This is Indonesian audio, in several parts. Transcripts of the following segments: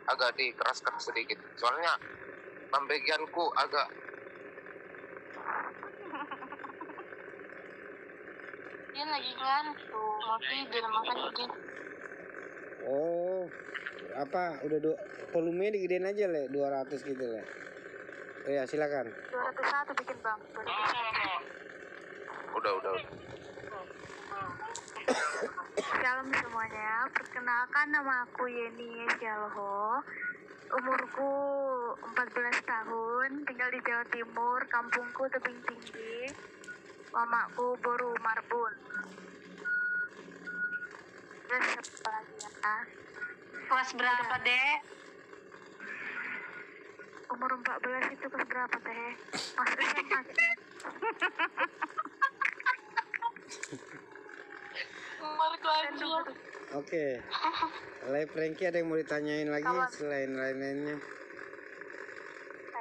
agak dikeraskan sedikit. Soalnya pembagianku agak dia lagi ngantuk, mau tidur makanya gitu. Oh, apa udah volumenya digedein aja le 200 gitu le. Oh ya silakan. 201 bikin bang. udah. Shalom semuanya, perkenalkan nama aku Yeni Syalho. Umurku 14 tahun, tinggal di Jawa Timur, kampungku Tebing Tinggi. Mamaku Boru Marbun. Terus apa lagi ya? Kelas berapa, Dek? Umur 14 itu kelas berapa teh? Masuk SMA. Umur kelas Oke. Le Frankie ada yang mau ditanyain lagi selain lain-lainnya?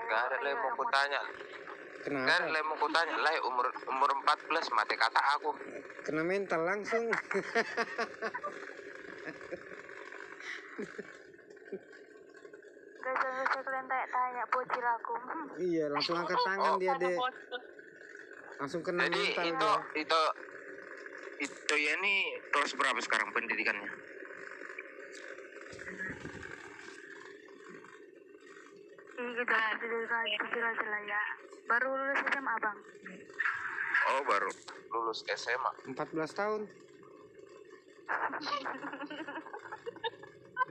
gak ada yang mau kutanya. Kenapa? Gak ada yang mau kutanya. Lah umur 14 mati kata aku. Kena mental langsung. Gak usah kalian tanya bocil aku. Iya, langsung angkat tangan dia deh. Langsung kena Jadi mental itu ya ini kelas berapa sekarang pendidikannya? Iya gitu lah ya. Baru lulus SMA bang. Oh baru lulus SMA. 14 tahun.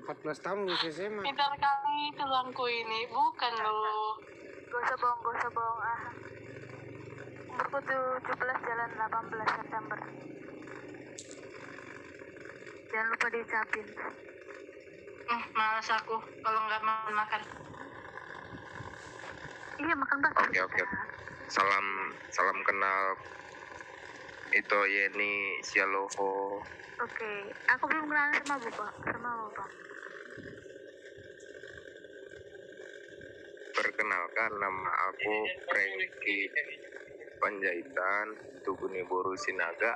14 tahun lulus SMA. Pintar kali tulangku ini, bukan lo. Gak usah bohong ah. Umurku 17 jalan 18 September. Jangan lupa diucapin. Malas aku kalau nggak mau makan. Iya makan bakso. Oke. Salam kenal. Itu Yeni Syaloho. Oke, aku belum kenalan sama bapak. Perkenalkan nama aku Frankie Panjaitan, Tuguni Boru Sinaga.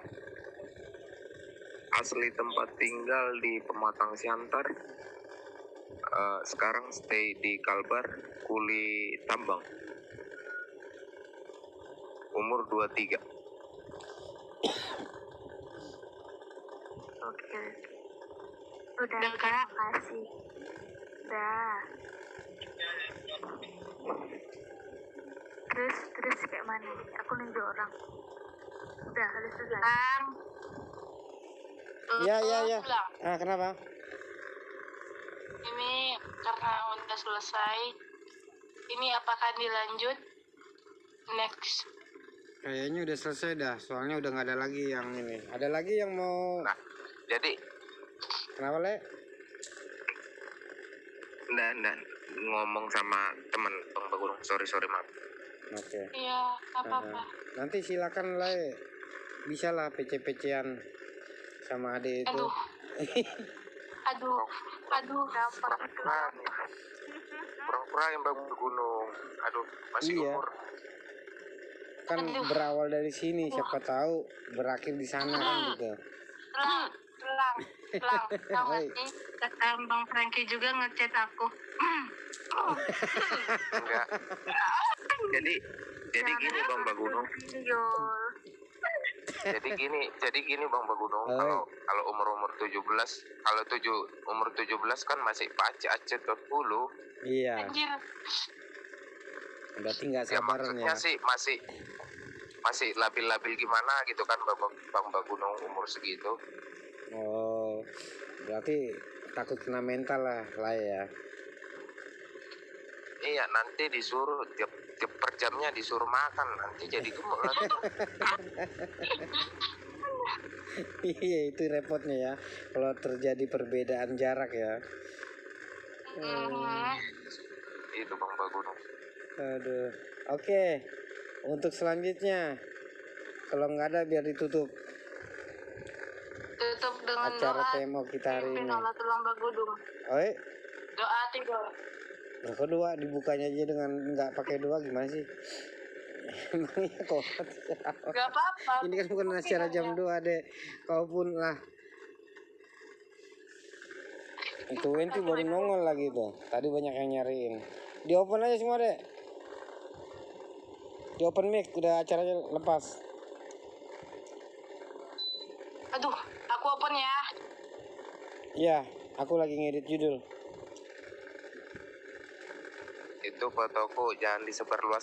Asli tempat tinggal di Pematang Siantar. Sekarang stay di Kalbar, kuli tambang. Umur 23. Oke. Udah terima kasih. Udah. Terus kayak mana nih? Aku nunjuk orang. Udah harus selesai. Iya. Ah, kenapa? Ini karena udah selesai. Ini apakah dilanjut? Next. Kayaknya udah selesai dah, soalnya udah nggak ada lagi yang ini. Ada lagi yang mau? Nah, jadi Kenapa le? dan ngomong sama teman Bang Bagurung. Sorry maaf. Oke. Iya, apa-apa. Nanti silakan le, bisa lah PC-PCan sama adik itu. Aduh, gampang. Pura-pura yang Bang Gunung. Aduh, masih Iya. umur. Kan berawal dari sini, siapa tahu berakhir di sana kan gitu. Telang. Tahu nggak sih? Kata Bang Frankie juga ngechat aku. Enggak. Jadi gini Bang Bagunung. Jadi gini Bang Bagunung, kalau umur 17, umur 17 kan masih pacet 20. Iya. Anjir. Berarti nggak Ya sabaran maksudnya ya. sih masih labil-labil gimana gitu kan Bang Bagunung umur segitu. Oh, berarti takut kena mental lah ya. Iya, nanti disuruh tiap per jamnya disuruh makan, nanti jadi gemuk lagi. Iya, itu repotnya ya kalau terjadi perbedaan jarak ya. Itu Bang Bagunung. Aduh. Oke. Untuk selanjutnya, kalau nggak ada biar ditutup Tutup dengan acara doa. TMO kita hari ini. Tulang Bagudung. Oi, Doa 3. nah, kok dua dibukanya aja dengan nggak pakai doa gimana sih? Emangnya kok? Gak apa-apa. Ini kan bukan acara jam 2 deh. Kau pun lah. Itu Wenti baru nongol lagi tuh. Tadi banyak yang nyariin. Di open aja semua deh. Di open mic udah acaranya lepas. Aduh, aku open ya. Iya, aku lagi ngedit judul. Itu fotoku jangan disebarluaskan.